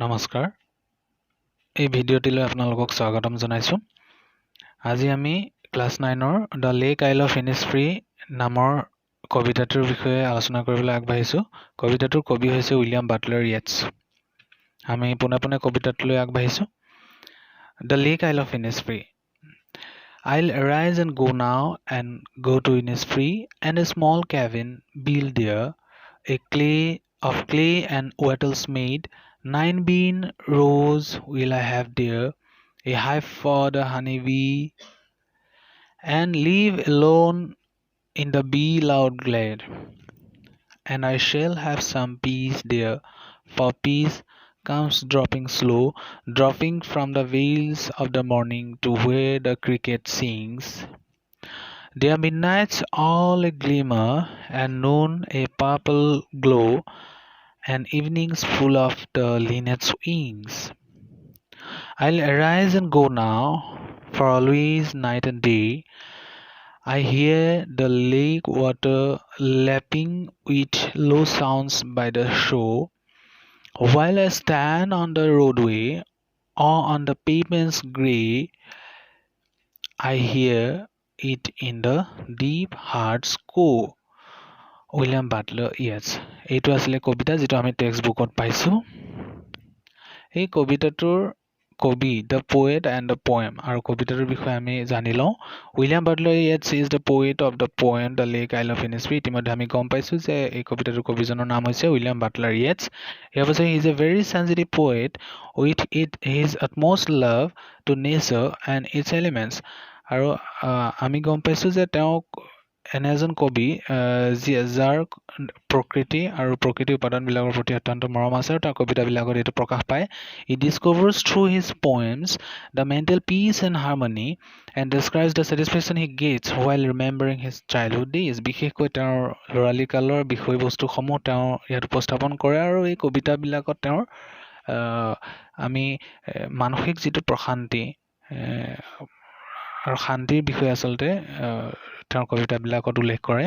নমস্কাৰ এই ভিডিঅ'টিলৈ আপোনালোকক স্বাগতম জনাইছো আজি আমি class 9ৰ the lake isle of Innisfree নামৰ কবিতাটোৰ বিষয়ে আলোচনা কৰিবলৈ আগবাঢ়িছো কবিতাটোৰ কবি হৈছে উইলিয়াম বাটলাৰ ইয়েটছ আমি পুনে কবিতাটোলৈ আগবাঢ়িছো the lake isle of Innisfree I'll arise and go now and go to Innisfree and a small cabin build there of clay and wattles made 9 bean rows will I have there a hive for the honeybee and live alone in the bee loud glade and I shall have some peace there for peace comes dropping slow dropping from the veils of the morning to where the cricket sings their midnights all a glimmer and noon a purple glow and evenings full of the linnet's wings. I'll arise and go now, for always night and day. I hear the lake water lapping with low sounds by the shore, while I stand on the roadway or on the pavement's grey. I hear it in the deep heart's core. William Butler Yeats এইটো আছিলে কবিতা যেটো আমি text বুকত পাইছো এই কবিতাটোৰ কবি the poet and the poem আৰু কবিতাটোৰ বিষয়ে আমি জানি লওঁ William Butler Yeats is the poet of the poem the lake isle of Innisfree ইতিমধ্যে আমি গম পাইছো যে এই কবিতাটোৰ কবিজনৰ নাম হৈছে উইলিয়াম বাটলাৰ ইয়েটছ ইয়াৰ পাছত he is a very sensitive poet with his utmost love to nature and its elements আৰু আমি গম পাইছো যে তেওঁক এনে এজন কবি যাৰ প্ৰকৃতি আৰু প্ৰকৃতি উপাদানবিলাকৰ প্ৰতি অত্যন্ত মৰম আছে আৰু তাৰ কবিতাবিলাকত এইটো প্ৰকাশ পায় he discovers through his poems the mental peace and harmony and describes the satisfaction he gets while remembering his childhood days বিশেষকৈ তেওঁৰ ল'ৰালিকালৰ বিষয়বস্তুসমূহ তেওঁ ইয়াত উপস্থাপন কৰে আৰু এই কবিতাবিলাকত তেওঁৰ আমি মানসিক যিটো প্ৰশান্তি আৰু শান্তিৰ বিষয়ে আচলতে তেওঁৰ কবিতাবিলাকত উল্লেখ কৰে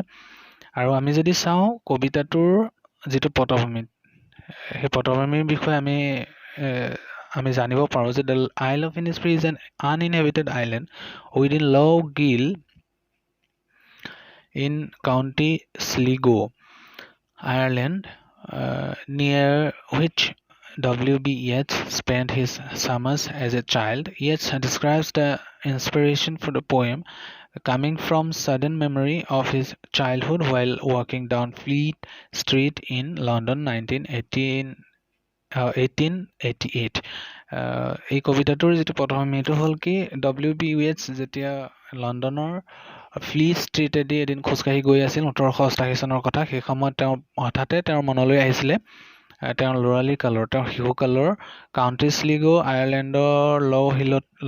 আৰু আমি যদি চাওঁ কবিতাটোৰ যিটো পটভূমি সেই পটভূমিৰ বিষয়ে আমি জানিব পাৰোঁ যে the isle of Innisfree is an uninhabited island within Lough Gill in County Sligo Ireland near which W.B.Yeats spent his summers as a child. Yeats describes the inspiration for the poem coming from sudden memory of his childhood while walking down Fleet Street in London 1888. এই কবিতাটোৰ যিটো পটভূমিটো হ'ল কি W.B.Yeats যেতিয়া লণ্ডনৰ fleet ষ্ট্ৰীটেদি এদিন খোজকাঢ়ি গৈ আছিল 1888 চনৰ কথা সেই সময়ত তেওঁ হঠাতে তেওঁৰ মনলৈ আহিছিলে তেওঁৰ ল'ৰালি কালৰ তেওঁৰ শিশুকালৰ কাউণ্টি স্লিগো আয়াৰলেণ্ডৰ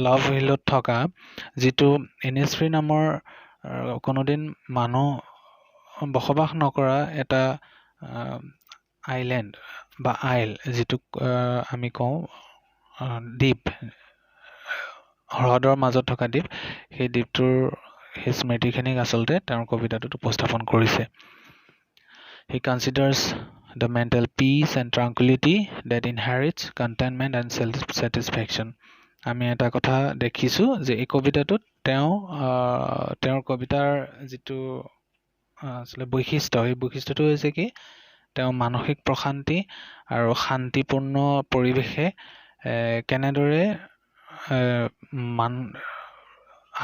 লাভ হিলত থকা যিটো ইনিছফ্ৰী নামৰ কোনোদিন মানুহ বসবাস নকৰা এটা আইলেণ্ড বা আইল যিটোক আমি কওঁ দ্বীপ হ্ৰদৰ মাজত থকা দ্বীপ সেই দ্বীপটোৰ সেই স্মৃতিখিনিক আচলতে তেওঁৰ কবিতাটোত উপস্থাপন কৰিছে He considers the mental peace and tranquility that inherits contentment and self-satisfaction. আমি এটা কথা দেখিছো যে এই কবিতাটোত তেওঁৰ কবিতাৰ যিটো আসলে বৈশিষ্ট্য এই বৈশিষ্ট্যটো হৈছে কি তেওঁ মানসিক প্ৰশান্তি আৰু শান্তিপূৰ্ণ পৰিৱেশে কেনেদৰে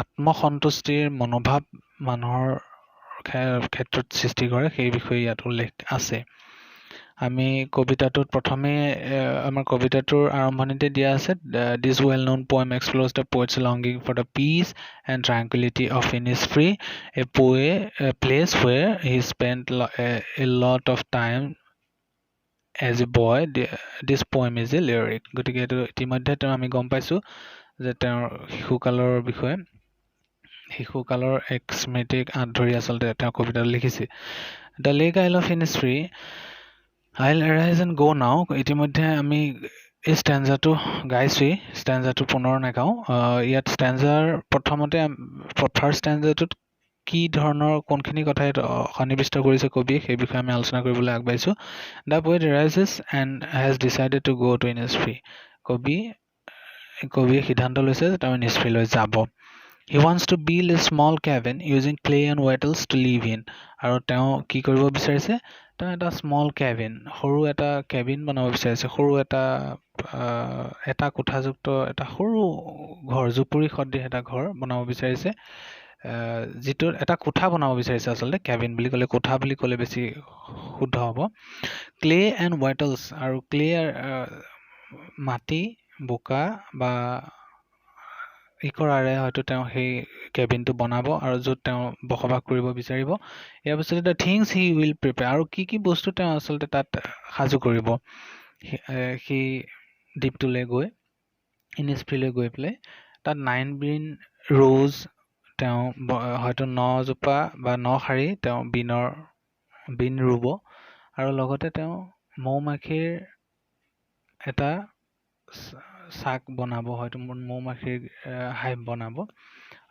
আত্মসন্তুষ্টিৰ মনোভাৱ মানুহৰ ক্ষেত্ৰত সৃষ্টি কৰে সেই বিষয়ে ইয়াত উল্লেখ আছে আমি কবিতাটোত প্ৰথমে আমাৰ কবিতাটোৰ আৰম্ভণিতে দিয়া আছে this well known poem explores the poet's longing for the peace and tranquility of Innisfree a place where he spent a lot of time as a boy this poem is a lyric গতিকে এইটো ইতিমধ্যে আমি গম পাইছো যে তেওঁৰ শিশুকালৰ এক স্মৃতিক আঁতৰি আচলতে তেওঁ কবিতাটো লিখিছে the lake isle of Innisfree I'll arise and go now ইতিমধ্যে আমি এই ষ্টেঞ্জাটো গাইছোৱেই ষ্টেঞ্জাটো পুনৰ নাগাওঁ ইয়াত ষ্টেঞ্জাৰ প্ৰথমতে ফাৰ্ষ্ট ষ্টেঞ্জাটোত কি ধৰণৰ কোনখিনি কথাই সন্নিৱিষ্ট কৰিছে কবিয়ে সেই বিষয়ে আমি আলোচনা কৰিবলৈ আগবাঢ়িছো the poet rises and has decided to go to Innisfree কবিয়ে সিদ্ধান্ত লৈছে যে তেওঁ Innisfree-লৈ যাব He wants to build a small cabin using clay and wattles to live in আৰু তেওঁ কি কৰিব বিচাৰিছে তেওঁ এটা স্মল কেবিন সৰু এটা কেবিন বনাব বিচাৰিছে সৰু এটা কোঠাযুক্ত এটা সৰু ঘৰ জুপুৰি সদৃশ এটা ঘৰ বনাব বিচাৰিছে যিটো এটা কোঠা বনাব বিচাৰিছে আচলতে কেবিন বুলি ক'লে কোঠা বুলি ক'লে বেছি শুদ্ধ হ'ব ক্লে এণ্ড ৱাটলছ আৰু ক্লে মাটি বোকা বা ইকৰাৰে হয়তো তেওঁ সেই কেবিনটো বনাব আৰু য'ত তেওঁ বসবাস কৰিব বিচাৰিব ইয়াৰ পিছতে the things he will prepare আৰু কি বস্তু তেওঁ আচলতে তাত সাজু কৰিব সেই দ্বীপটোলৈ গৈ Innisfree-লৈ গৈ পেলাই তাত 9 বিন ৰ'জ তেওঁ হয়তো 9 জোপা বা 9 শাৰী তেওঁ বিন ৰুব আৰু লগতে তেওঁ মৌমাখিৰ এটা চাক বনাব হয়তো মৌমাখিৰ হাইভ বনাব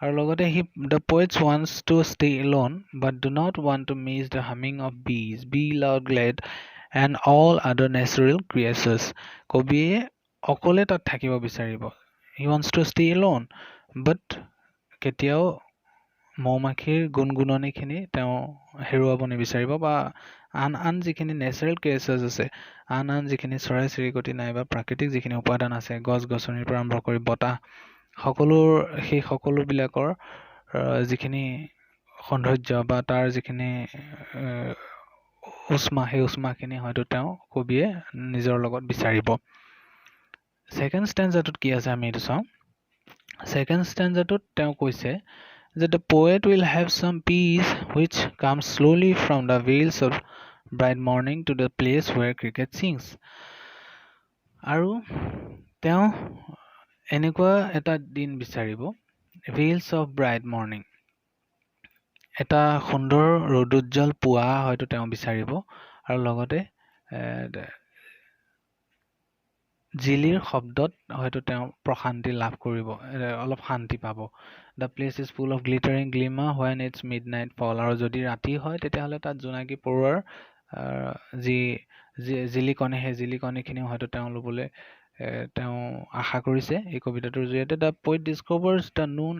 আৰু লগতে the poets wants to stay alone but do not want to miss the humming of bees bee loud glad and all other natural creatures কবিয়ে অকলে তাত থাকিব বিচাৰিব he wants to stay alone but কেতিয়াও মৌমাখিৰ গুণগুণনিখিনি তেওঁ হেৰুৱাব নিবিচাৰিব বা আন যিখিনি নেচাৰেল ক্ৰিয়েচাৰ্ছ আছে আন যিখিনি চৰাই চিৰিকটি নাইবা প্ৰাকৃতিক যিখিনি উপাদান আছে গছ গছনিৰ পৰা আৰম্ভ কৰি বতাহ সেই সকলোবিলাকৰ যিখিনি সৌন্দৰ্য বা তাৰ যিখিনি সেই উষ্মাখিনি হয়তো তেওঁ কবিয়ে নিজৰ লগত বিচাৰিব ছেকেণ্ড ষ্টেঞ্জাটোত কি আছে আমি এইটো চাওঁ ছেকেণ্ড ষ্টেঞ্জাটোত তেওঁ কৈছে that the poet will have some peace which comes slowly from the veils of bright morning to the place where cricket sings আৰু তেওঁ এনেকুৱা এটা দিন বিচাৰিব veils of bright morning এটা সুন্দৰ ৰ'দোজ্জ্বল পুৱা হয়তো তেওঁ বিচাৰিব আৰু লগতে জিলিৰ শব্দত হয়তো তেওঁ প্ৰশান্তি লাভ কৰিব অলপ শান্তি পাব The place is full of glittering glimmer when it's midnight fall আৰু যদি ৰাতি হয় তেতিয়াহ'লে তাত জোনাকী পৰুৱাৰ জিলিকনি সেই জিলিকনিখিনিও হয়তো তেওঁ ল'বলৈ তেওঁ আশা কৰিছে এই কবিতাটোৰ জৰিয়তে The poet discovers the noon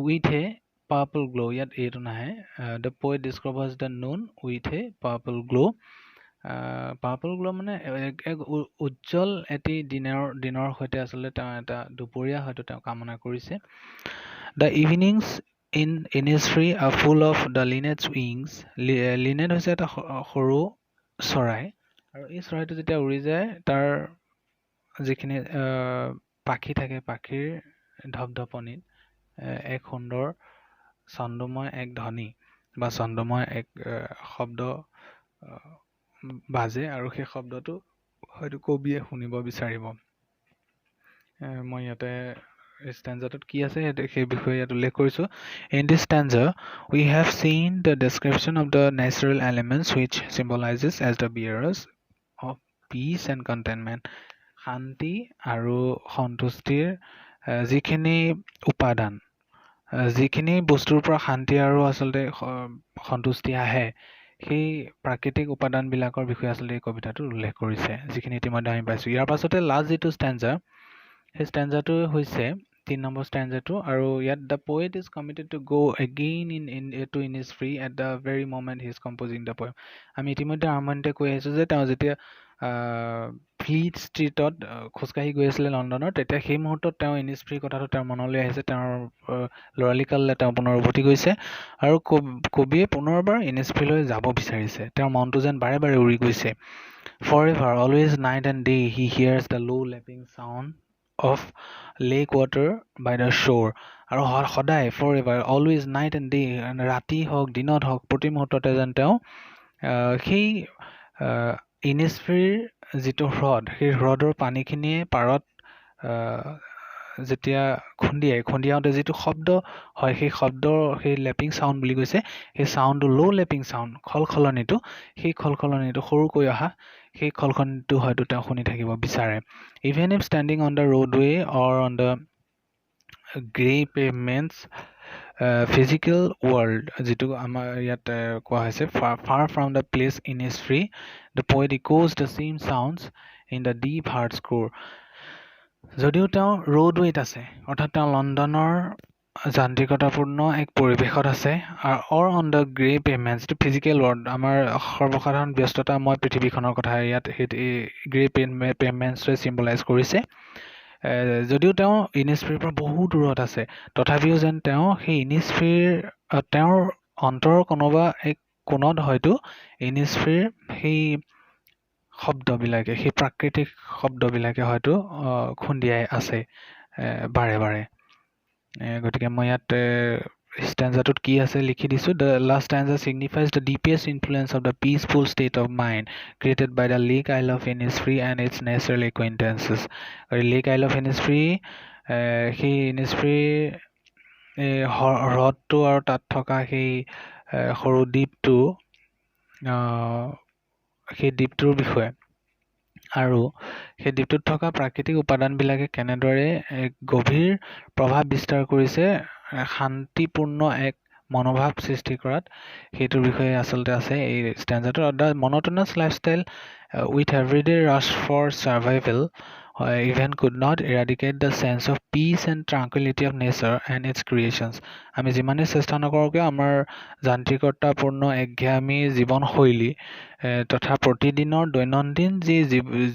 with a purple glow ইয়াত এইটো নাহে The poet discovers the noon with a purple glow purple glow' মানে এক উজ্জ্বল এটি দিনৰ সৈতে আচলতে তেওঁ এটা দুপৰীয়া হয়তো তেওঁ কামনা কৰিছে the evenings in Innisfree are full of the linnet's wings linnet হৈছে এটা সৰু চৰাই আৰু এই চৰাইটো যেতিয়া উৰি যায় তাৰ যিখিনি পাখি থাকে পাখিৰ ধপধপনিত এক সুন্দৰ ছন্দময় এক ধ্বনি বা ছন্দময় এক শব্দ বাজে আৰু সেই শব্দটো হয়তো কবিয়ে শুনিব বিচাৰিব মই ইয়াতে ষ্টেঞ্জাটোত কি আছে সেই বিষয়ে ইয়াত উল্লেখ কৰিছোঁ In this stanza we have seen the description of the natural elements which symbolizes as the bearers of peace and contentment শান্তি আৰু সন্তুষ্টিৰ যিখিনি উপাদান যিখিনি বস্তুৰ পৰা শান্তি আৰু আচলতে সন্তুষ্টি আহে সেই প্ৰাকৃতিক উপাদানবিলাকৰ বিষয়ে আচলতে এই কবিতাটো উল্লেখ কৰিছে যিখিনি ইতিমধ্যে আমি পাইছোঁ ইয়াৰ পাছতে লাষ্ট যিটো ষ্টেঞ্জা সেই ষ্টেঞ্জাটো হৈছে 3 নম্বৰ ষ্টেঞ্জাটো আৰু ইয়াত the poet is committed to go again to Innisfree at the very moment he is composing the poem আমি ইতিমধ্যে আৰম্ভণিতে কৈ আহিছোঁ যে তেওঁ যেতিয়া ফ্লিট ষ্ট্ৰীটত খোজকাঢ়ি গৈ আছিলে লণ্ডনৰ তেতিয়া সেই মুহূৰ্তত তেওঁ Innisfree কথাটো তেওঁৰ মনলৈ আহিছে তেওঁৰ ল'ৰালিকাললৈ তেওঁ পুনৰ উভতি গৈছে আৰু কবিয়ে পুনৰবাৰ Innisfree-লৈ যাব বিচাৰিছে তেওঁৰ মনটো যেন বাৰে বাৰে উৰি গৈছে Forever, always night and day, he hears the low lapping sound of lake water by the shore. আৰু সদায় forever, always night and day, ৰাতি হওক দিনত হওক প্ৰতি মুহূৰ্ততে যেন তেওঁ সেই Innisfree যিটো হ্ৰদ সেই হ্ৰদৰ পানীখিনিয়ে পাৰত যেতিয়া খুন্দিয়াওঁতে যিটো শব্দ হয় সেই শব্দৰ সেই লেপিং চাউণ্ড বুলি কৈছে সেই চাউণ্ডটো ল' লেপিং চাউণ্ড খলখলনিটো সেই খলখলনিটো সৰুকৈ অহা সেই খলখলনিটো হয়তো তেওঁ শুনি থাকিব বিচাৰে Even if standing on the roadway or on the grey pavements physical world যিটো আমাৰ ইয়াত কোৱা হৈছে far from the place Innisfree the poet echoes the same sounds in the deep heart's core যদিও তেওঁ ৰোডৱেত আছে অৰ্থাৎ তেওঁ লণ্ডনৰ যান্ত্ৰিকতাপূৰ্ণ এক পৰিৱেশত আছে অৰ অন দ্য গ্ৰে পেমেণ্টছ যিটো ফিজিকেল ৱৰ্ল্ড আমাৰ সৰ্বসাধাৰণ ব্যস্ততাময় পৃথিৱীখনৰ কথা ইয়াত গ্ৰে পেমেণ্টছটোৱে চিম্বলাইজ কৰিছে যদিও তেওঁ ইনিছফ্ৰীৰ পৰা বহু দূৰত আছে তথাপিও যেন তেওঁ সেই ইনিছফ্ৰীৰ তেওঁৰ অন্তৰৰ কোনোবা এক কোণত হয়তো ইনিছফ্ৰীৰ সেই শব্দবিলাকে সেই প্ৰাকৃতিক শব্দবিলাকে হয়তো খুন্দিয়াই আছে বাৰে বাৰে গতিকে মই ইয়াত stanzaটোত কি আছে লিখি দিছো the last stanza signifies the deepest influence of the peaceful state of mind created by the lake isle of Innisfree and its natural acquaintances lake isle of Innisfree সেই Innisfree হ্ৰদটো আৰু তাত থকা সেই সৰু দ্বীপটো সেই দ্বীপটোৰ বিষয়ে আৰু সেই দ্বীপটোত থকা প্ৰাকৃতিক উপাদানবিলাকে কেনেদৰে গভীৰ প্ৰভাৱ বিস্তাৰ কৰিছে শান্তিপূৰ্ণ এক মনোভাৱ সৃষ্টি কৰাত সেইটোৰ বিষয়ে আচলতে আছে এই ষ্টেঞ্জাটোৰ the monotonous lifestyle with everyday rush for survival even could not eradicate the sense of peace and tranquility of nature and its creations আমি যিমানে চেষ্টা নকৰোঁ কিয় আমাৰ যান্ত্ৰিকতাপূৰ্ণ একঘেয়ামী জীৱনশৈলী তথা প্ৰতিদিনৰ দৈনন্দিন যি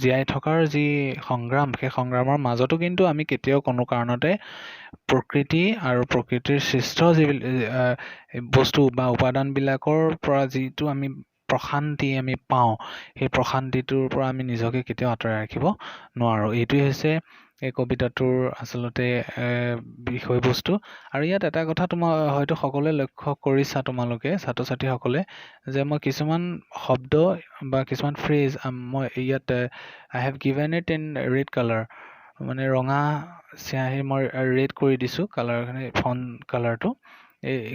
জীয়াই থকাৰ যি সংগ্ৰাম সেই সংগ্ৰামৰ মাজতো কিন্তু আমি কেতিয়াও কোনো কাৰণতে প্ৰকৃতি আৰু প্ৰকৃতিৰ সৃষ্ট যিবিলাক বস্তু বা উপাদানবিলাকৰ পৰা যিটো আমি প্ৰশান্তি আমি পাওঁ সেই প্ৰশান্তিটোৰ পৰা আমি নিজকে কেতিয়াও আঁতৰাই ৰাখিব নোৱাৰোঁ এইটোৱে হৈছে এই কবিতাটোৰ আচলতে বিষয়বস্তু আৰু ইয়াত এটা কথা তোমাৰ হয়তো সকলোৱে লক্ষ্য কৰিছা তোমালোকে ছাত্ৰ ছাত্ৰীসকলে যে মই কিছুমান শব্দ বা কিছুমান ফ্ৰেজ মই ইয়াত I have given it in red colour মানে ৰঙা চিয়াহী মই ৰেড কৰি দিছোঁ কালাৰখিনি ফন কালাৰটো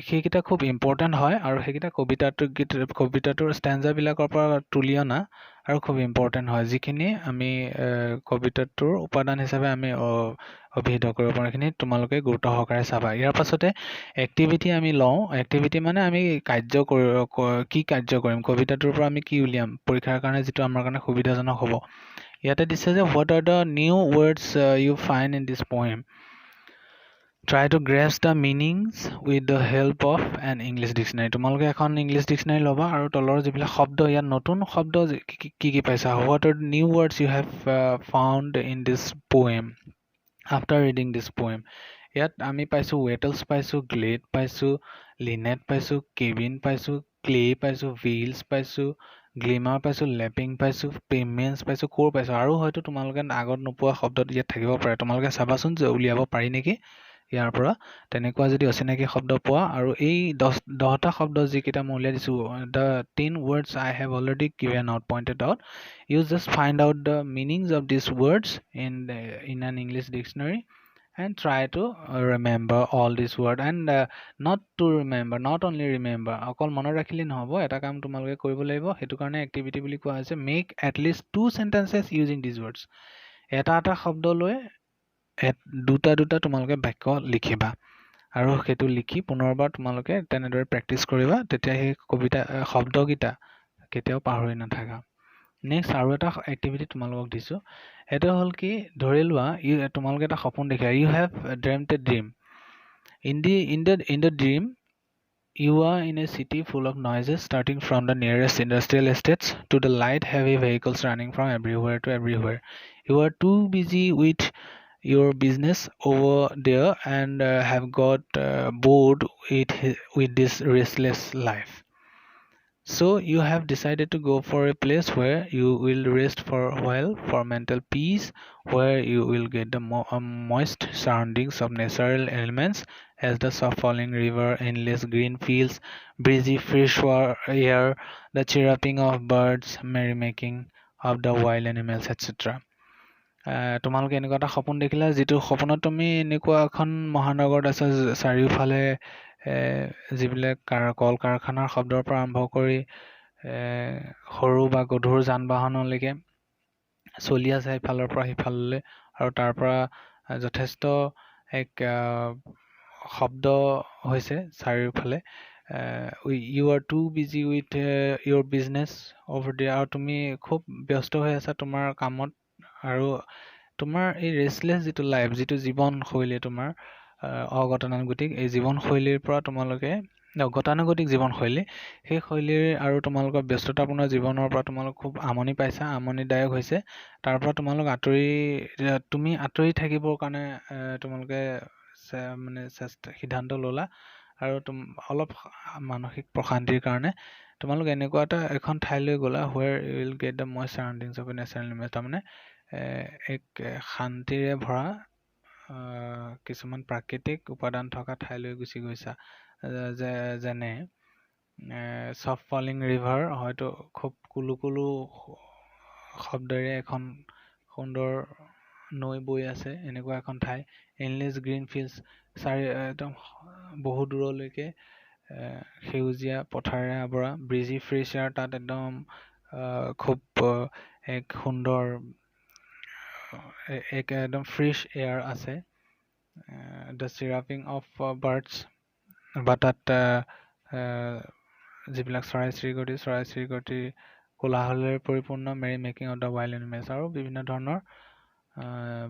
সেইকেইটা খুব ইম্পৰ্টেণ্ট হয় আৰু সেইকেইটা কবিতাটোৰ ষ্টেঞ্জাবিলাকৰ পৰা তুলি অনা আৰু খুব ইম্পৰ্টেণ্ট হয় যিখিনি আমি কবিতাটোৰ উপাদান হিচাপে আমি অভিহিত কৰিব পাৰোঁ এইখিনি তোমালোকে গুৰুত্ব সহকাৰে চাবা ইয়াৰ পাছতে এক্টিভিটি আমি লওঁ এক্টিভিটি মানে আমি কি কাৰ্য কৰিম কবিতাটোৰ পৰা আমি কি উলিয়াম পৰীক্ষাৰ কাৰণে যিটো আমাৰ কাৰণে সুবিধাজনক হ'ব ইয়াতে দিছে যে what are the new words you find in this poem try to grasp the meanings with the help of an English dictionary তোমালোকে এখন ইংলিছ ডিকচনেৰী ল'বা আৰু তলৰ যিবিলাক শব্দ ইয়াত নতুন শব্দ কি পাইছা what are the new words you have found in this poem after reading this poem ইয়াত আমি পাইছো ৱেটলছ পাইছো গ্লেড পাইছো লিনেট পাইছো কেবিন পাইছো ক্লে পাইছো হুইলছ পাইছো গ্লিমাৰ পাইছো লেপিং পাইছো পেমেণ্টছ পাইছো কোৰ পাইছো আৰু হয়তো তোমালোকে আগত নোপোৱা শব্দ ইয়াত থাকিব পাৰে তোমালোকে চাবাচোন যে উলিয়াব পাৰি নেকি ইয়াৰ পৰা তেনেকুৱা যদি অচিনাকি শব্দ পোৱা আৰু এই 10টা শব্দ যিকেইটা মই উলিয়াই দিছোঁ the 10 words I have already given out pointed out you just find out the meanings of these words in an English dictionary and try to remember all these words and not only remember অকল মনত ৰাখিলে নহ'ব এটা কাম তোমালোকে কৰিব লাগিব সেইটো কাৰণে এক্টিভিটি বুলি কোৱা হৈছে make at least 2 sentences using these words এটা শব্দ লৈ দুটা তোমালোকে বাক্য লিখিবা আৰু সেইটো লিখি পুনৰবাৰ তোমালোকে তেনেদৰে প্ৰেক্টিছ কৰিবা তেতিয়া সেই কবিতা শব্দকেইটা কেতিয়াও পাহৰি নাথাকা নেক্সট আৰু এটা এক্টিভিটি তোমালোকক দিছোঁ সেইটো হ'ল কি ধৰি লোৱা তোমালোকে এটা সপোন দেখা you have dreamed a dream in the dream you are in a city full of noises starting from the nearest industrial estates to the light heavy vehicles running from everywhere to everywhere you are too busy with your business over there and have got bored with this restless life so you have decided to go for a place where you will rest for a while for mental peace where you will get the moist surroundings of natural elements as the soft falling river endless green fields breezy fresh air the chirruping of birds merrymaking of the wild animals etc তোমালোকে এনেকুৱা এটা সপোন দেখিলা যিটো সপোনত তুমি এনেকুৱা এখন মহানগৰত আছা চাৰিওফালে যিবিলাক কল কাৰখানাৰ শব্দৰ পৰা আৰম্ভ কৰি সৰু বা গধুৰ যান বাহনলৈকে চলি আছে ইফালৰ পৰা সিফাললৈ আৰু তাৰ পৰা যথেষ্ট এক শব্দ হৈছে চাৰিওফালে you are too busy with your business over there, আৰু তুমি খুব ব্যস্ত হৈ আছা তোমাৰ কামত, আৰু তোমাৰ এই ৰেষ্টলেছ যিটো লাইফ, যিটো জীৱনশৈলী তোমাৰ অগতানুগতিক, এই জীৱনশৈলীৰ পৰা তোমালোকে গতানুগতিক জীৱনশৈলী, সেই শৈলীৰ আৰু তোমালোকৰ ব্যস্ততাপূৰ্ণ জীৱনৰ পৰা তোমালোক খুব আমনি পাইছা, আমনিদায়ক হৈছে। তাৰ পৰা তোমালোক তুমি আঁতৰি থাকিবৰ কাৰণে তোমালোকে মানে সিদ্ধান্ত ল'লা, আৰু অলপ মানসিক প্ৰশান্তিৰ কাৰণে তোমালোক এনেকুৱা এখন ঠাইলৈ গ'লা where you will get the moist surroundings of a natural environment, তাৰমানে এক শান্তিৰে ভৰা কিছুমান প্ৰাকৃতিক উপাদান থকা ঠাইলৈ গুচি গৈছা, যেনে চফ্ট ফলিং ৰিভাৰ, হয়তো খুব কুলু কুলু শব্দৰে এখন সুন্দৰ নৈ বৈ আছে, এনেকুৱা এখন ঠাই। এনলেছ গ্ৰীণ ফিল্ডছ, একদম বহু দূৰলৈকে সেউজীয়া পথাৰেৰে আৱৰা। ব্ৰিজি ফ্ৰেছ এয়াৰ, তাত একদম খুব এক সুন্দৰ একদম ফ্ৰেছ এয়াৰ আছে। দ্য চিৰাপিং অফ বাৰ্ডছ, বা তাত যিবিলাক চৰাই চিৰিকটিৰ কোলাহলেৰে পৰিপূৰ্ণ, merry making of the wild animals, আৰু বিভিন্ন ধৰণৰ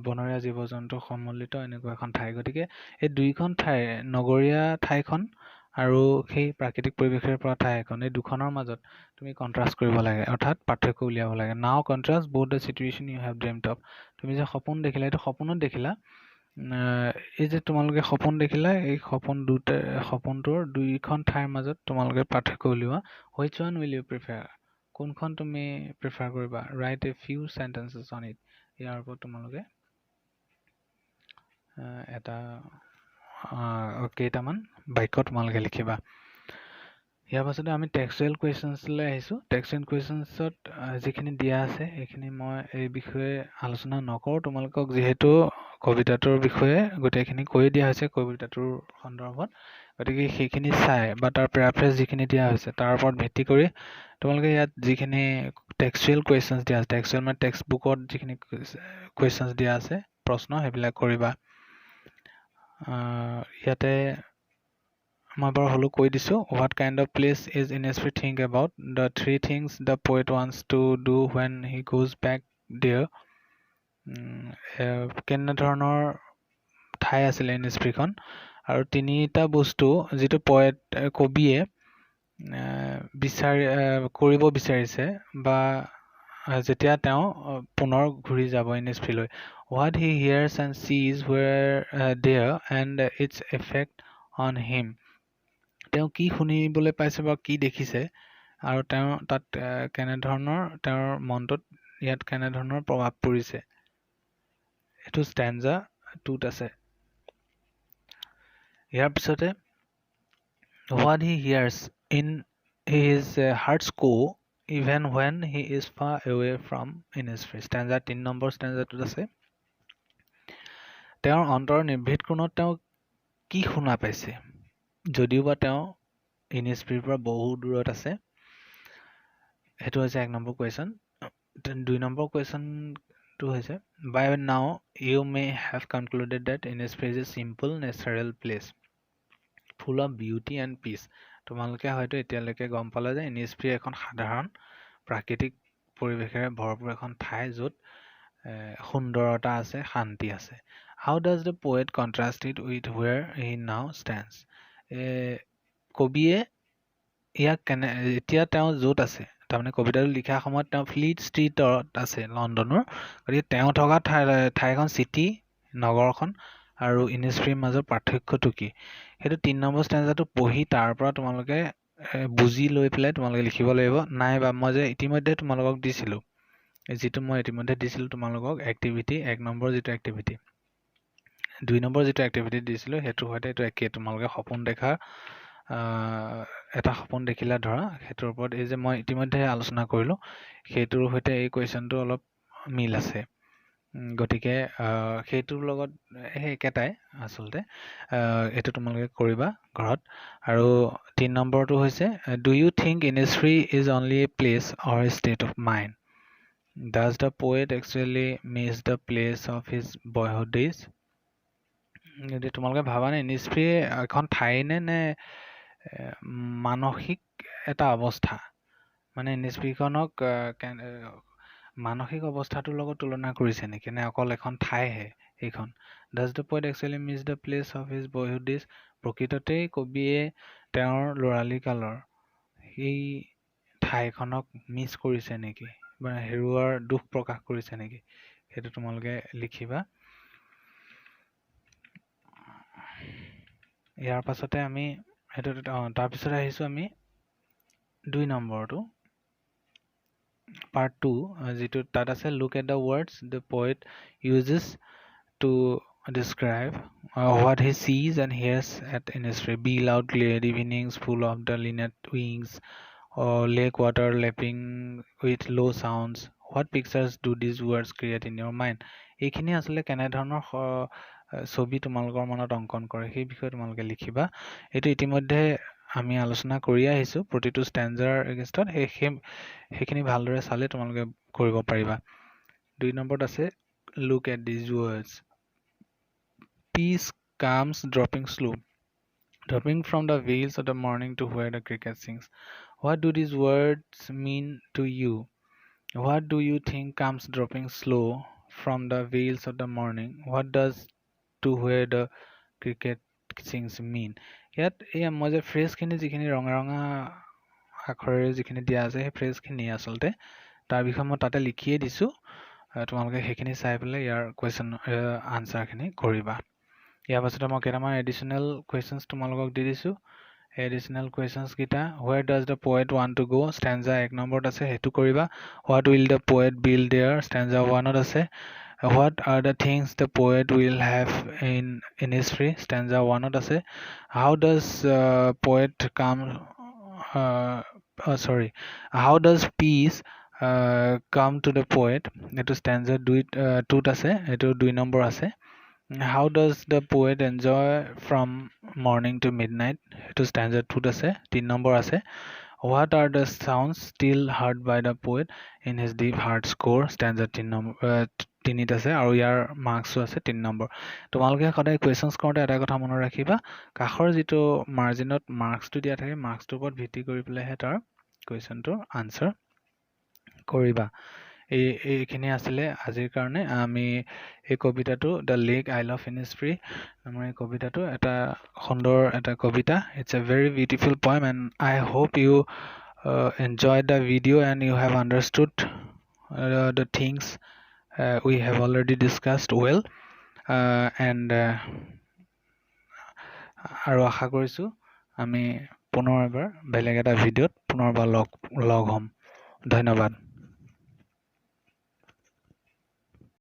বনৰীয়া জীৱ জন্তু সম্মিলিত এনেকুৱা এখন ঠাই। গতিকে এই দুইখন ঠাই, নগৰীয়া ঠাইখন আৰু সেই প্ৰাকৃতিক পৰিৱেশৰ পৰা ঠাই এখন, এই দুখনৰ মাজত তুমি কণ্ট্ৰাষ্ট কৰিব লাগে, অৰ্থাৎ পাৰ্থক্য উলিয়াব লাগে। Now contrast both the situation you have dreamed of, তুমি যে সপোন দেখিলা, এইটো সপোনত দেখিলা, এই যে তোমালোকে সপোন দেখিলা, এই সপোনটোৰ দুইখন ঠাইৰ মাজত তোমালোকে পাৰ্থক্য উলিওৱা। Which one will you prefer, কোনখন তুমি প্ৰিফাৰ কৰিবা? Write a few sentences on it, ইয়াৰ ওপৰত তোমালোকে কেইটামান বাক্য তোমালোকে লিখিবা। ইয়াৰ পাছতে আমি টেক্সচুৱেল কুৱেশ্যনছলৈ আহিছোঁ। টেক্সচুৱেল কুৱেশ্যনছত যিখিনি দিয়া আছে সেইখিনি মই এই বিষয়ে আলোচনা নকৰোঁ, তোমালোকক যিহেতু কবিতাটোৰ বিষয়ে গোটেইখিনি কৈ দিয়া হৈছে কবিতাটোৰ সন্দৰ্ভত, গতিকে সেইখিনি চাই বা তাৰ পেৰাফ্ৰেজ যিখিনি দিয়া হৈছে তাৰ ওপৰত ভিত্তি কৰি তোমালোকে ইয়াত যিখিনি টেক্সচুৱেল কুৱেশ্যনছ দিয়া আছে, টেক্সচুৱেল মানে টেক্সট বুকত যিখিনি কুৱেশ্যনছ দিয়া আছে প্ৰশ্ন, সেইবিলাক কৰিবা। ইয়াতে মই বাৰু হ'লেও কৈ দিছোঁ। What kind of place is Innisfree think about, the three things the poet wants to do when he goes back there, কেনেধৰণৰ ঠাই আছিলে Innisfreeখন, আৰু তিনিটা বস্তু যিটো কবিয়ে কৰিব বিচাৰিছে বা যেতিয়া তেওঁ পুনৰ ঘূৰি যাব Innisfreeলৈ। What he hears and sees where there and its effect on him, তেওঁ কি শুনিবলৈ পাইছে বা কি দেখিছে, আৰু তেওঁ তাত তেওঁৰ মনটোত ইয়াত কেনেধৰণৰ প্ৰভাৱ পৰিছে। এইটো ষ্টেঞ্জা 2ত আছে। ইয়াৰ পিছতে what he hears in his heart's core even when he is far away from Innisfree, stanza 3 number ষ্টেঞ্জাটোত আছে। তেওঁৰ অন্তৰ নিভৃত কোণত তেওঁ কি শুনা পাইছে, যদিও বা তেওঁ Innisfreeৰ পৰা বহু দূৰত আছে। সেইটো হৈছে 1 নম্বৰ কুৱেশ্যন। 2 নম্বৰ কুৱেশ্যনটো হৈছে by now you may have concluded that Innisfree is a simple natural place full of beauty and peace, তোমালোকে হয়তো এতিয়ালৈকে গম পালা যে Innisfree এখন সাধাৰণ প্ৰাকৃতিক পৰিৱেশেৰে ভৰপূৰ এখন ঠাই, য'ত সুন্দৰতা আছে, শান্তি আছে। How does the poet contrast it with where he now stands, কবিয়ে ইয়াক এতিয়া তেওঁ য'ত আছে, তাৰমানে কবিতাটো লিখা সময়ত তেওঁ ফ্লিট ষ্ট্ৰীটত আছে লণ্ডনৰ, গতিকে তেওঁ থকা ঠাইখন চিটি, নগৰখন আৰু Innisfreeৰ মাজৰ পাৰ্থক্যটো কি, সেইটো 3 নম্বৰ ষ্টেঞ্জাটো পঢ়ি তাৰ পৰা তোমালোকে বুজি লৈ পেলাই তোমালোকে লিখিব লাগিব। নাইবা মই যে ইতিমধ্যে তোমালোকক দিছিলোঁ, তোমালোকক এক্টিভিটি 1 নম্বৰ যিটো এক্টিভিটি, 2 নম্বৰ যিটো এক্টিভিটি দিছিলোঁ সেইটোৰ সৈতে এইটো একেই। তোমালোকে সপোন দেখা, এটা সপোন দেখিলা ধৰা, সেইটোৰ ওপৰত এই যে মই ইতিমধ্যে আলোচনা কৰিলোঁ সেইটোৰ সৈতে এই কুৱেশ্যনটো অলপ মিল আছে, গতিকে সেইটোৰ লগত সেই একেটাই আচলতে। এইটো তোমালোকে কৰিবা ঘৰত। আৰু 3 নম্বৰটো হৈছে do you think Innisfree is only a place or a state of mind, does the poet actually miss the place of his boyhood days, যদি তোমালোকে ভাবা নে ইনিছফ্ৰী এখন ঠাই নে মানসিক এটা অৱস্থা মানে ইনিছফ্ৰীখনক মানসিক অৱস্থাটোৰ লগত তুলনা কৰিছে নেকি নে অকল এখন ঠাইহে এইখন does the poet actually miss the place of his boyhood days প্ৰকৃততেই কবিয়ে তেওঁৰ ল'ৰালি কালৰ সেই ঠাইখনক মিছ কৰিছে নেকি বা হেৰুৱাৰ দুখ প্ৰকাশ কৰিছে নেকি সেইটো তোমালোকে লিখিবা ইয়াৰ পাছতে আমি সেইটো তাৰপিছত আহিছোঁ আমি 2 নম্বৰটো part 2 যিটো তাত আছে look at the words the poet uses to describe what he sees and hears at Innisfree. Be loud, clear evenings full of the linnet wings or lake water lapping with low sounds. What pictures do these words create in your mind? এইখিনি আসলে কেনে ধৰণৰ ছবি তোমালোকৰ মনত অংকন কৰে সেই বিষয়ে তোমালোকে লিখিবা এইটো ইতিমধ্যে আমি আলোচনা কৰি আহিছো প্ৰতিটো ষ্টেঞ্জাৰ এগেইনষ্টত সেইখিনি ভালদৰে চালে তোমালোকে কৰিব পাৰিবা 2 নম্বৰত আছে look at these words peace comes dropping slow dropping from the veils of the morning to where the cricket sings what do these words mean to you what do you think comes dropping slow from the veils of the morning what does to where the cricket sings mean ইয়াত এই মই যে ফ্ৰেজখিনি যিখিনি ৰঙা ৰঙা আখৰেৰে যিখিনি দিয়া আছে সেই ফ্ৰেজখিনি আচলতে তাৰ বিষয়ে মই তাতে লিখিয়ে দিছোঁ তোমালোকে সেইখিনি চাই পেলাই ইয়াৰ কুৱেশ্যন আনচাৰখিনি কৰিবা ইয়াৰ পাছতে মই কেইটামান এডিশ্যনেল কুৱেশ্যনছ তোমালোকক দি দিছোঁ এডিশ্যনেল কুৱেশ্যনছ কেইটা where does the poet want to go stanza 1 নম্বৰত আছে সেইটো কৰিবা what will the poet build there stanza 1ত আছে what are the things the poet will have in Innisfree stanza 1ত আছে how does poet come how does peace come to the poet এটো stanza 2ত আছে এটো 2 number আছে how does the poet enjoy from morning to midnight এটো stanza 2ত আছে 3 number আছে what are the sounds still heard by the poet in his deep heart score stanza 3 number 3ত আছে আৰু ইয়াৰ মাৰ্কসও আছে 3 নম্বৰ তোমালোকে সদায় কোৱেশ্চনছ কৰোঁতে এটা কথা মনত ৰাখিবা কাখৰ যিটো মাৰ্জিনত মাৰ্কসটো দিয়া থাকে মাৰ্কসটোৰ ওপৰত ভিত্তি কৰি পেলাইহে তাৰ কুৱেশ্যনটোৰ আনসাৰ কৰিবা এইখিনি আছিলে আজিৰ কাৰণে আমি এই কবিতাটো the lake isle of Innisfree নামৰ এই কবিতাটো এটা সুন্দৰ এটা কবিতা it's a very beautiful poem and I hope you enjoyed the video and you have understood the things we have already discussed well and আৰু আশা কৰিছোঁ আমি পুনৰ এবাৰ বেলেগ এটা ভিডিঅ'ত পুনৰবাৰ লগ হ'ম ধন্যবাদ